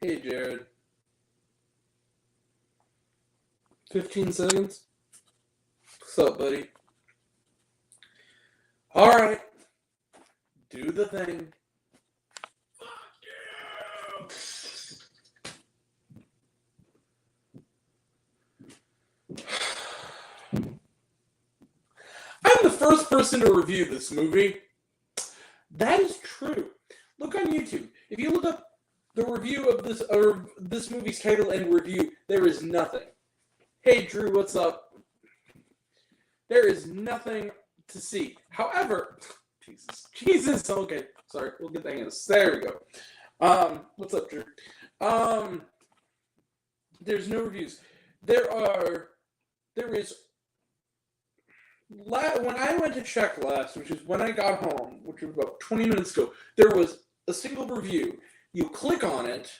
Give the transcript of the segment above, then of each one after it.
Hey, Jared. 15 seconds? What's up, buddy? Alright. Do the thing. I'm the first person to review this movie. That is true. Look on YouTube. If you look up the review of this, or this movie's title and review, there is nothing. Hey, Drew, what's up? There is nothing to see. However, Jesus, okay, sorry, we'll get that in. There we go. What's up, Drew? There's no reviews. There is. When I went to check last, which is when I got home, which was about 20 minutes ago, there was a single review. You click on it.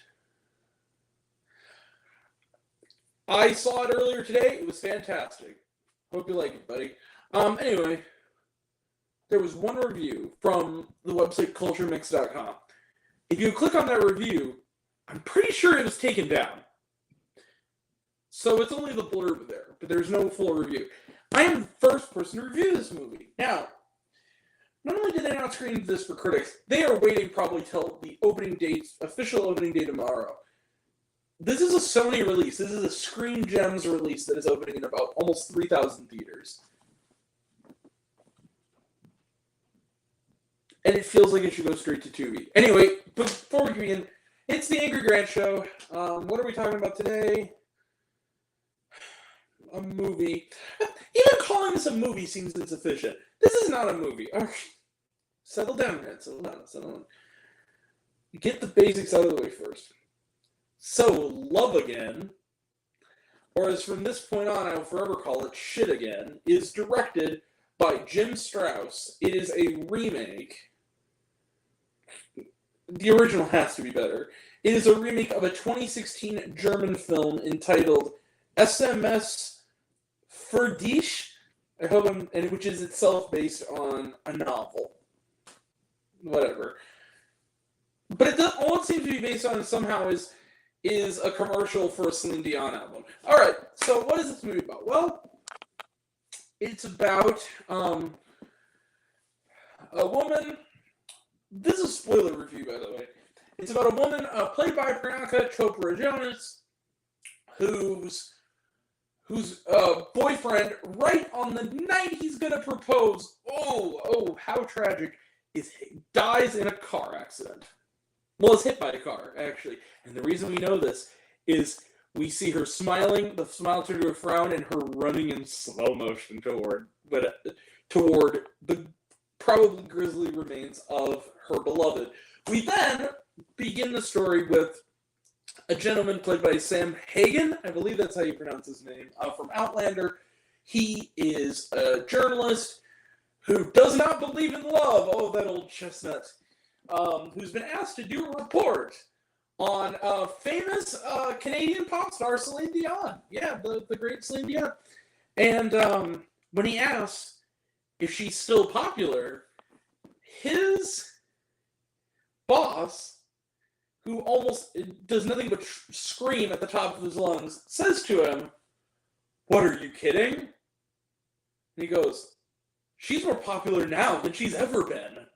I saw it earlier today. It was fantastic. Hope you like it, buddy. Anyway, there was one review from the website culturemix.com. If you click on that review, I'm pretty sure it was taken down. So it's only the blurb there, but there's no full review. I am the first person to review this movie. Now, not only did they not screen this for critics, they are waiting probably till the official opening day tomorrow. This is a Sony release. This is a Screen Gems release that is opening in about almost 3,000 theaters. And it feels like it should go straight to Tubi. Anyway, before we begin, it's the Angry Grant Show. What are we talking about today? A movie. Even calling this a movie seems insufficient. This is not a movie. Okay. Settle down, man. Settle down. Get the basics out of the way first. So, Love Again, or as from this point on I will forever call it Shit Again, is directed by Jim Strauss. It is a remake. The original has to be better. It is a remake of a 2016 German film entitled SMS für dich, which is itself based on a novel. Whatever. But all it seems to be based on somehow is a commercial for a Celine Dion album. Alright, so what is this movie about? Well, it's about a woman. This is a spoiler review, by the way. It's about a woman played by Priyanka Chopra Jonas, whose boyfriend, right on the night he's gonna propose, how tragic, dies in a car accident. Well, is hit by a car, actually. And the reason we know this is we see her smiling, the smile turned to a frown, and her running in slow motion toward the probably grisly remains of her beloved. We then begin the story with a gentleman played by Sam Hagen, I believe that's how you pronounce his name, from Outlander. He is a journalist who does not believe in love. Oh, that old chestnut. Who's been asked to do a report on famous Canadian pop star Celine Dion. Yeah, the great Celine Dion. And when he asks if she's still popular, his boss, who almost does nothing but scream at the top of his lungs, says to him, "What, are you kidding?" And he goes, "She's more popular now than she's ever been."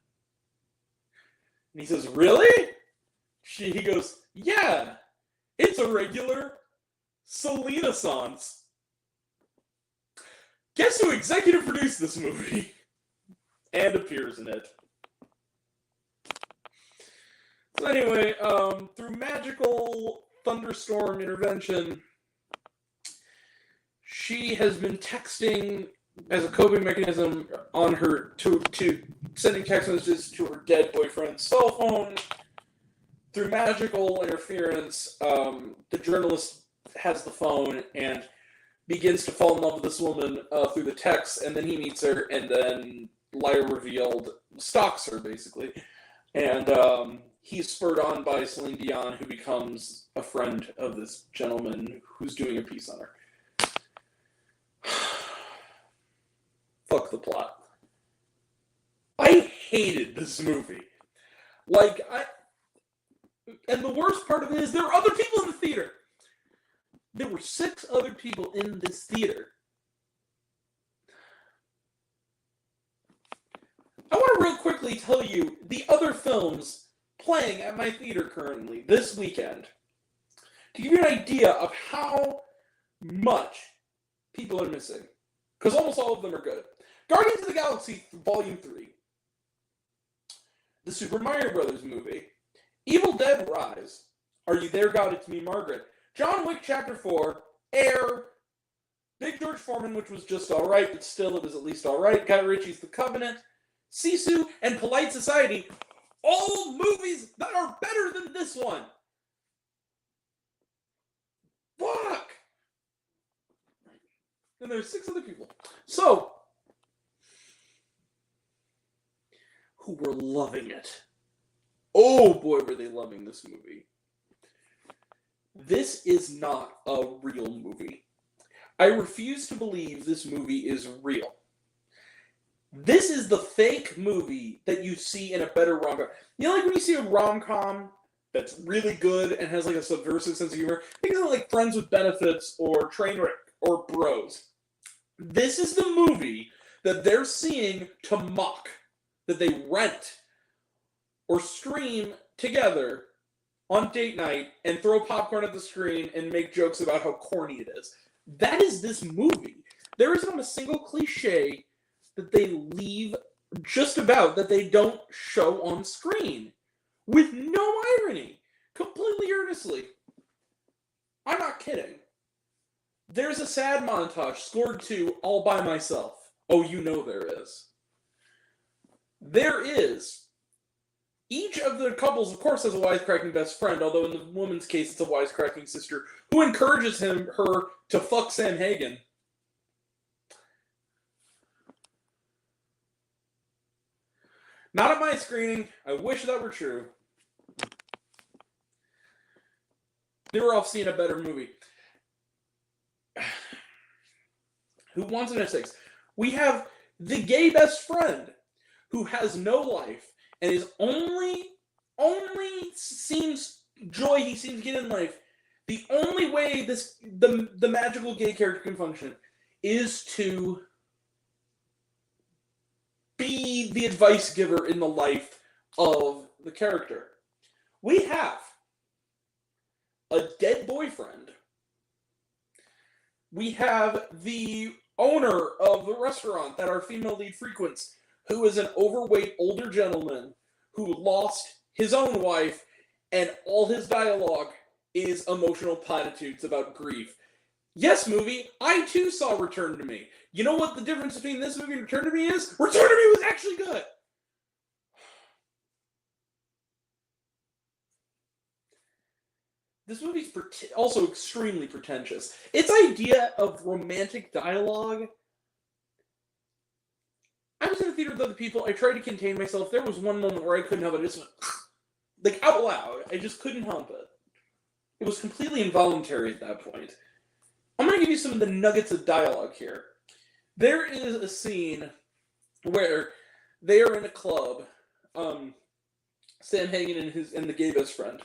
And he says, "Really?" He goes, "Yeah, it's a regular Selena-sance." Guess who executive produced this movie? And appears in it. So anyway, through magical thunderstorm intervention, she has been texting as a coping mechanism on her to sending text messages to her dead boyfriend's cell phone. Through magical interference, the journalist has the phone and begins to fall in love with this woman through the text, and then he meets her, and then liar revealed stalks her basically, and he's spurred on by Celine Dion, who becomes a friend of this gentleman who's doing a piece on her. Fuck the plot. I hated this movie. Like, And the worst part of it is there were other people in the theater. There were 6 other people in this theater. I want to real quickly tell you the other films playing at my theater currently this weekend to give you an idea of how much people are missing. Because almost all of them are good. Guardians of the Galaxy Volume 3. The Super Mario Brothers movie. Evil Dead Rise. Are You There, God? It's Me, Margaret. John Wick Chapter 4. Air. Big George Foreman, which was just alright, but still it was at least alright. Guy Ritchie's The Covenant. Sisu and Polite Society. All movies that are better than this one. Fuck! And there's 6 other people. So, who were loving it. Oh boy, were they loving this movie. This is not a real movie. I refuse to believe this movie is real. This is the fake movie that you see in a better rom-com. You know, like when you see a rom-com that's really good and has like a subversive sense of humor, think of like Friends with Benefits or Trainwreck or Bros. This is the movie that they're seeing to mock, that they rent or stream together on date night and throw popcorn at the screen and make jokes about how corny it is. That is this movie. There is not a single cliche that they leave just about that they don't show on screen. With no irony. Completely earnestly. I'm not kidding. There's a sad montage scored to All By Myself. Oh, you know there is. There is. Each of the couples, of course, has a wisecracking best friend, although in the woman's case, it's a wisecracking sister who encourages her to fuck Sam Hagen. Not at my screening. I wish that were true. They were off seeing a better movie. Who wants an F6? We have the gay best friend who has no life and is only seems joy he seems to get in life. The only way the magical gay character can function is to be the advice giver in the life of the character. We have a dead boyfriend. We have the owner of the restaurant that our female lead frequents, who is an overweight older gentleman who lost his own wife, and all his dialogue is emotional platitudes about grief. Yes, movie, I too saw Return to Me. You know what the difference between this movie and Return to Me is? Return to Me was actually good! This movie's also extremely pretentious. Its idea of romantic dialogue... I was in a theater with other people. I tried to contain myself. There was one moment where I couldn't help it. I just went, like, out loud. I just couldn't help it. It was completely involuntary at that point. I'm going to give you some of the nuggets of dialogue here. There is a scene where they are in a club, Sam Hagen and the gay best friend,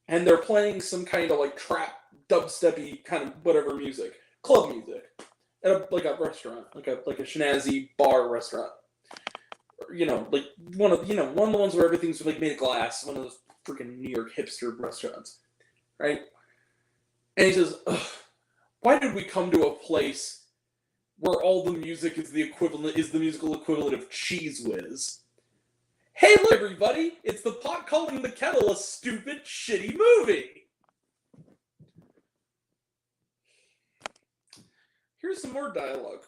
and they're playing some kind of like trap, dubsteppy kind of whatever music, club music, at a restaurant, like a schnazzy bar restaurant. You know, like one of the ones where everything's like made of glass, one of those freaking New York hipster restaurants, right? And he says, ugh, why did we come to a place where all the music is the musical equivalent of Cheese Whiz? Hey, everybody! It's the pot calling the kettle a stupid, shitty movie! Here's some more dialogue.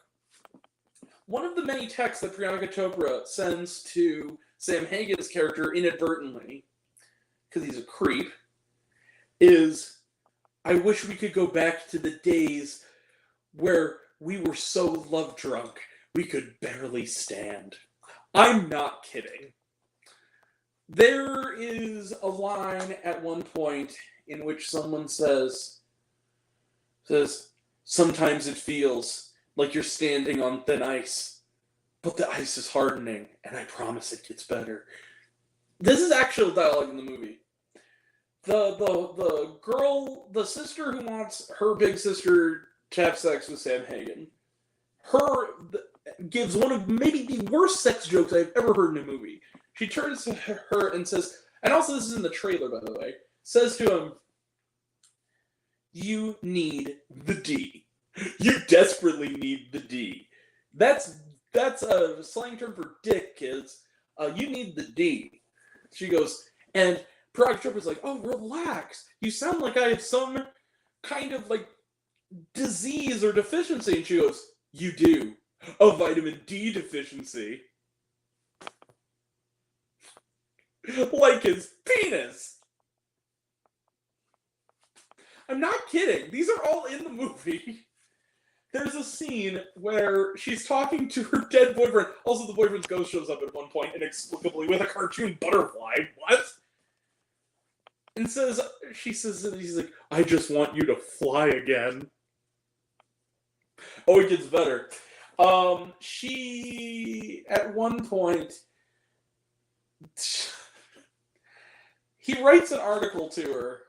One of the many texts that Priyanka Chopra sends to Sam Hagen's character inadvertently, because he's a creep, is, I wish we could go back to the days where we were so love-drunk we could barely stand. I'm not kidding. There is a line at one point in which someone says, sometimes it feels like you're standing on thin ice, but the ice is hardening, and I promise it gets better. This is actual dialogue in the movie. the girl, the sister who wants her big sister to have sex with Sam Hagen, gives one of maybe the worst sex jokes I've ever heard in a movie. She turns to her and says, and also this is in the trailer, by the way, says to him, "You need the D. You desperately need the D." That's a slang term for dick, kids. You need the D. She goes, and Prague Tripper's like, "Oh, relax. You sound like I have some kind of like disease or deficiency." And she goes, "You do. A vitamin D deficiency." Like his penis. I'm not kidding. These are all in the movie. There's a scene where she's talking to her dead boyfriend. Also, the boyfriend's ghost shows up at one point inexplicably with a cartoon butterfly. What? And she says, and he's like, "I just want you to fly again." Oh, it gets better. She, at one point, he writes an article to her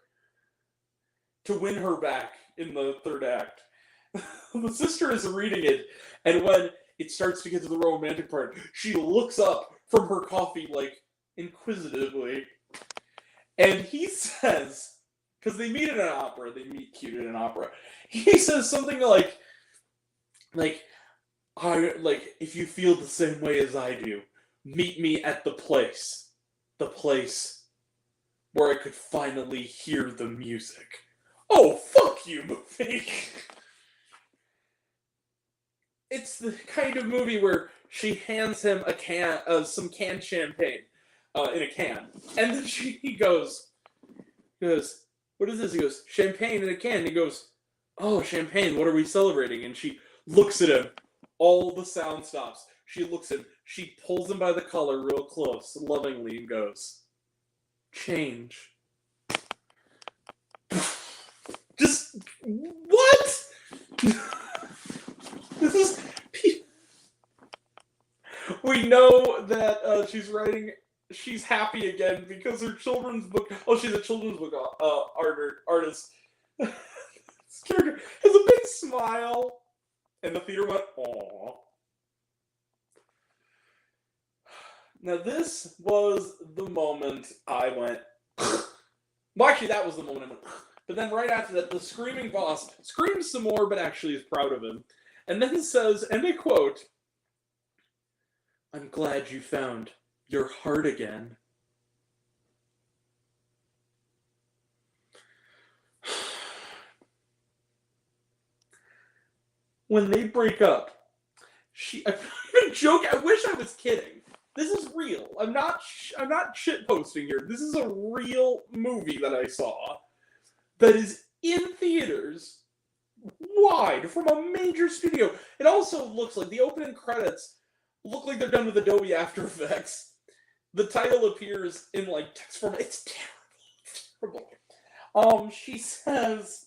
to win her back in the third act. The sister is reading it, and when it starts to get to the romantic part, she looks up from her coffee, like, inquisitively. And he says, because they meet in an opera, they meet cute in an opera. He says something like, if you feel the same way as I do, meet me at the place where I could finally hear the music. Oh, fuck you, movie. It's the kind of movie where she hands him a can of some canned champagne in a can. And then he goes, "What is this?" He goes, "Champagne in a can." And he goes, "Oh, champagne, what are we celebrating?" And she looks at him. All the sound stops. She looks at him. She pulls him by the collar real close, lovingly, and goes, "Change." Just, what? This is... We know that she's happy again because her children's book... Oh, she's a children's book artist. This character has a big smile. And the theater went, "Aww." Now this was the moment I went... Well, actually, that was the moment I went... But then right after that, the screaming boss screams some more, but actually is proud of him. And then says, and I quote, "I'm glad you found your heart again." When they break up, I'm not joking. I wish I was kidding. This is real. I'm not shit posting here. This is a real movie that I saw that is in theaters, wide, from a major studio. It also looks like the opening credits look like they're done with Adobe After Effects. The title appears in like text format. It's terrible. It's terrible. She says,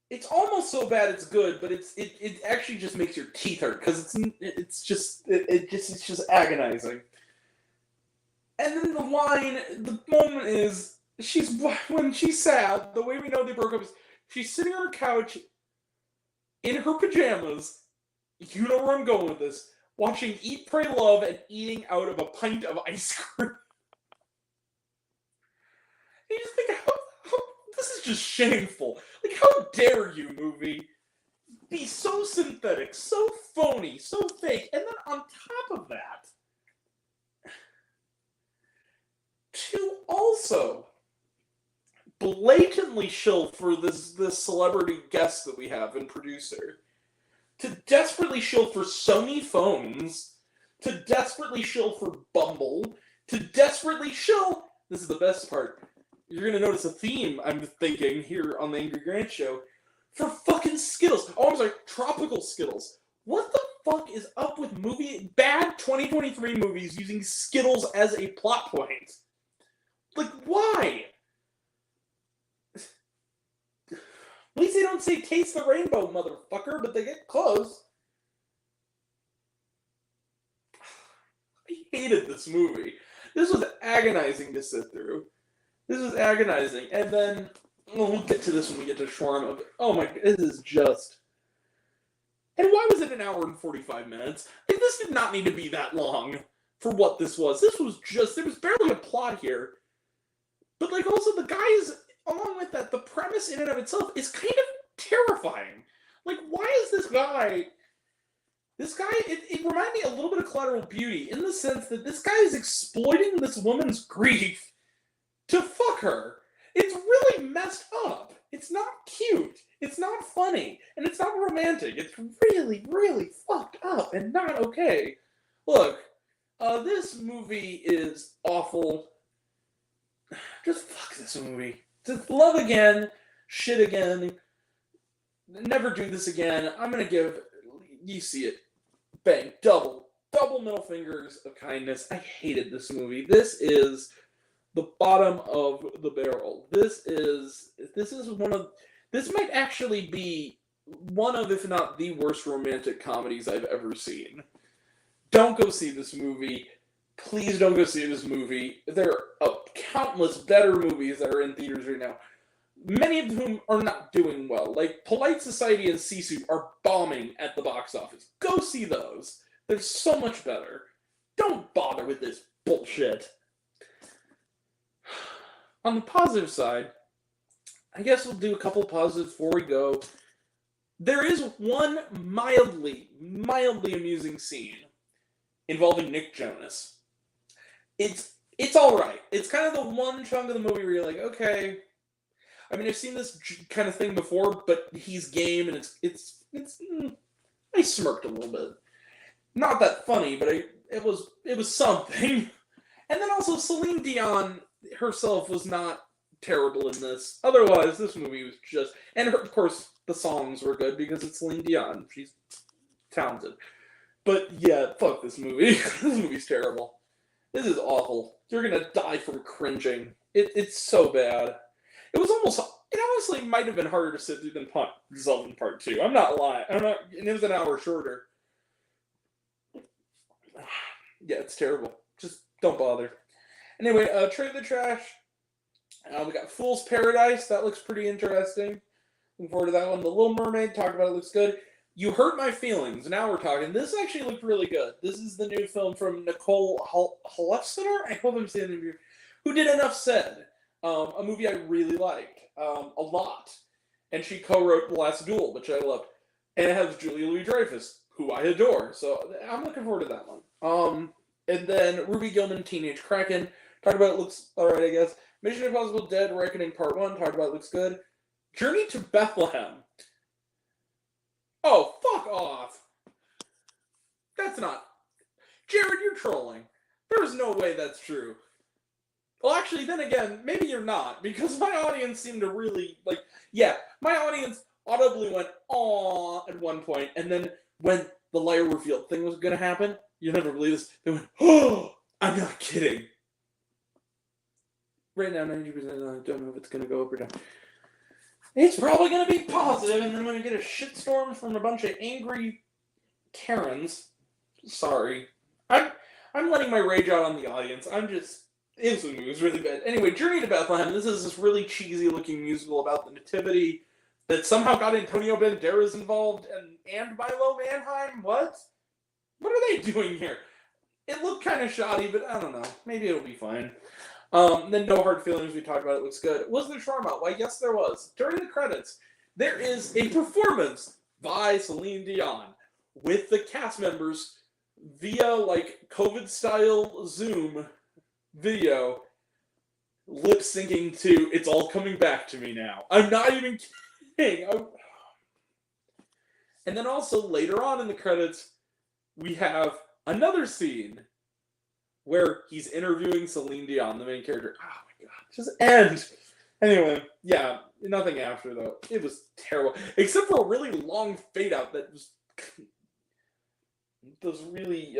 it's almost so bad it's good, but it actually just makes your teeth hurt because it's just agonizing. And then the moment is when she's sad. The way we know they broke up is she's sitting on her couch in her pajamas. You know where I'm going with this. Watching Eat, Pray, Love and eating out of a pint of ice cream. You just think, how this is just shameful. Like, how dare you, movie, be so synthetic, so phony, so fake, and then on top of that, to also blatantly shill for this celebrity guest that we have and producer, to desperately shill for Sony phones, to desperately shill for Bumble, to desperately shill, this is the best part, you're going to notice a theme, I'm thinking, here on the Angry Grant Show, for fucking Skittles. Oh, I'm sorry, tropical Skittles. What the fuck is up with bad 2023 movies using Skittles as a plot point? Like, why? At least they don't say taste the rainbow, motherfucker, but they get close. I hated this movie. This was agonizing to sit through. This was agonizing. And then, well, we'll get to this when we get to shawarma. But, oh my, this is just... And why was it an hour and 45 minutes? Like, this did not need to be that long for what this was. This was just, there was barely a plot here. But, like, also the guys, along with that, the premise in and of itself is kind of terrifying. Like, why is this guy, it reminded me a little bit of Collateral Beauty in the sense that this guy is exploiting this woman's grief to fuck her. It's really messed up. It's not cute. It's not funny. And it's not romantic. It's really, really fucked up and not okay. Look, this movie is awful. Just fuck this movie. Just love again, shit again, never do this again. I'm gonna give, you see it, bang, double middle fingers of kindness. I hated this movie. This is the bottom of the barrel. This might actually be one of, if not the worst romantic comedies I've ever seen. Don't go see this movie. Please don't go see this movie. There are countless better movies that are in theaters right now, many of whom are not doing well. Like, Polite Society and Sisu are bombing at the box office. Go see those. They're so much better. Don't bother with this bullshit. On the positive side, I guess we'll do a couple positives before we go. There is one mildly amusing scene involving Nick Jonas. It's all right. It's kind of the one chunk of the movie where you're like, okay. I mean, I've seen this kind of thing before, but he's game, and it's. I smirked a little bit. Not that funny, but it was something. And then also Celine Dion herself was not terrible in this. Otherwise, this movie was just, and of course the songs were good because it's Celine Dion. She's talented. But yeah, fuck this movie. This movie's terrible. This is awful. You're gonna die from cringing. It's so bad. It honestly might have been harder to sit through than Zelda Part 2. I'm not lying. And it was an hour shorter. Yeah, it's terrible. Just don't bother. Anyway, Trade the Trash. We got Fool's Paradise. That looks pretty interesting. Looking forward to that one. The Little Mermaid. Talked about it. Looks good. You Hurt My Feelings. Now we're talking. This actually looked really good. This is the new film from Nicole Holofcener. I hope I'm saying the name. Who did Enough Said. A movie I really liked. A lot. And she co-wrote The Last Duel, which I loved. And it has Julia Louis-Dreyfus, who I adore. So I'm looking forward to that one. And then Ruby Gillman, Teenage Kraken. Talked about it, looks alright, I guess. Mission Impossible Dead Reckoning Part 1. Talked about it, looks good. Journey to Bethlehem. Oh, fuck off. That's not... Jared, you're trolling. There's no way that's true. Well, actually, then again, maybe you're not, because my audience seemed to really, my audience audibly went, "Aw," at one point, and then when the liar reveal thing was going to happen, you'll never believe this, they went, "Oh, I'm not kidding." Right now, 90%, I don't know if it's going to go up or down. It's probably going to be positive, and then I'm going to get a shitstorm from a bunch of angry Karens. Sorry. I'm letting my rage out on the audience. It was really bad. Anyway, Journey to Bethlehem. This is this really cheesy-looking musical about the Nativity that somehow got Antonio Banderas involved and Milo Manheim. What? What are they doing here? It looked kind of shoddy, but I don't know. Maybe it'll be fine. Then No Hard Feelings, we talked about it, looks good. Was there shawarma? Why, yes, there was. During the credits, there is a performance by Celine Dion with the cast members via, COVID-style Zoom video lip-syncing to It's All Coming Back to Me Now. I'm not even kidding. And then also, later on in the credits, we have another scene where he's interviewing Celine Dion, the main character. Oh my god, just end. Anyway, yeah, nothing after though. It was terrible, except for a really long fade out that was really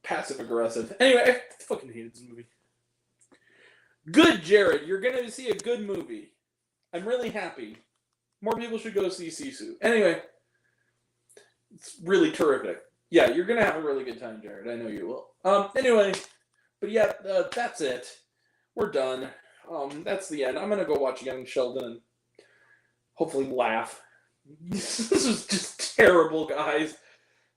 passive aggressive. Anyway, I fucking hated this movie. Good, Jared. You're gonna see a good movie. I'm really happy. More people should go see Sisu. Anyway, it's really terrific. Yeah, you're gonna have a really good time, Jared. I know you will. Anyway. But yeah, that's it. We're done. That's the end. I'm gonna go watch Young Sheldon and hopefully laugh. This is just terrible, guys.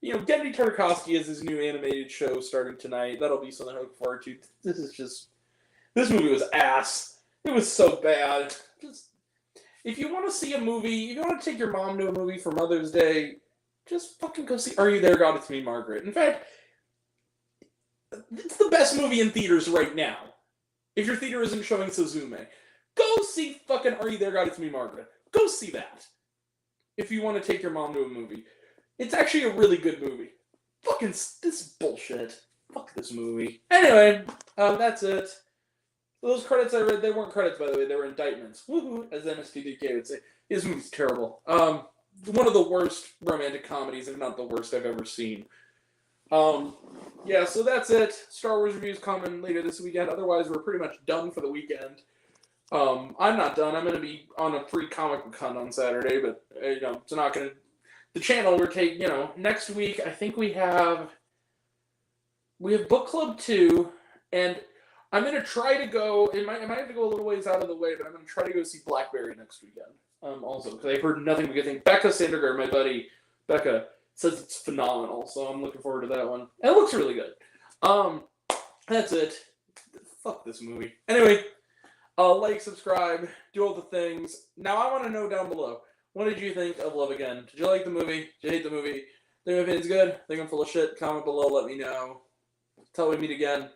You know, Genndy Tartakovsky has his new animated show starting tonight. That'll be something I look forward to. This movie was ass. It was so bad. Just, if you want to see a movie, if you want to take your mom to a movie for Mother's Day, just fucking go see Are You There, God? It's Me, Margaret. In fact, it's the best movie in theaters right now. If your theater isn't showing Suzume, go see fucking Are You There, God? It's Me, Margaret. Go see that. If you want to take your mom to a movie. It's actually a really good movie. Fucking, this is bullshit. Fuck this movie. Anyway, that's it. Those credits I read, they weren't credits, by the way. They were indictments. Woohoo, as MSPDK would say. This movie's terrible. One of the worst romantic comedies, if not the worst I've ever seen. Yeah, so that's it. Star Wars reviews coming later this weekend. Otherwise, we're pretty much done for the weekend. I'm not done. I'm going to be on a pre-comic book hunt on Saturday, but, it's not going to... The channel, we're taking, next week, I think we have Book Club 2, and I'm going to try to go, I might have to go a little ways out of the way, but I'm going to try to go see Blackberry next weekend, also, because I've heard nothing but good things. Becca Sandergaard, my buddy, Becca, says it's phenomenal, so I'm looking forward to that one. And it looks really good. That's it. Fuck this movie. Anyway, like, subscribe, do all the things. Now I want to know down below, what did you think of Love Again? Did you like the movie? Did you hate the movie? Think my opinion's good? Think I'm full of shit? Comment below, let me know. Till we meet again.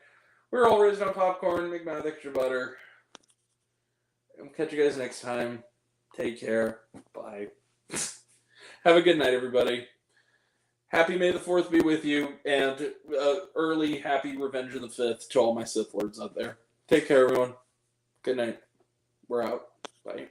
We're all raised on popcorn, make mine with extra butter. I'll catch you guys next time. Take care. Bye. Have a good night, everybody. Happy May the 4th be with you, and early happy Revenge of the 5th to all my Sith Lords out there. Take care, everyone. Good night. We're out. Bye.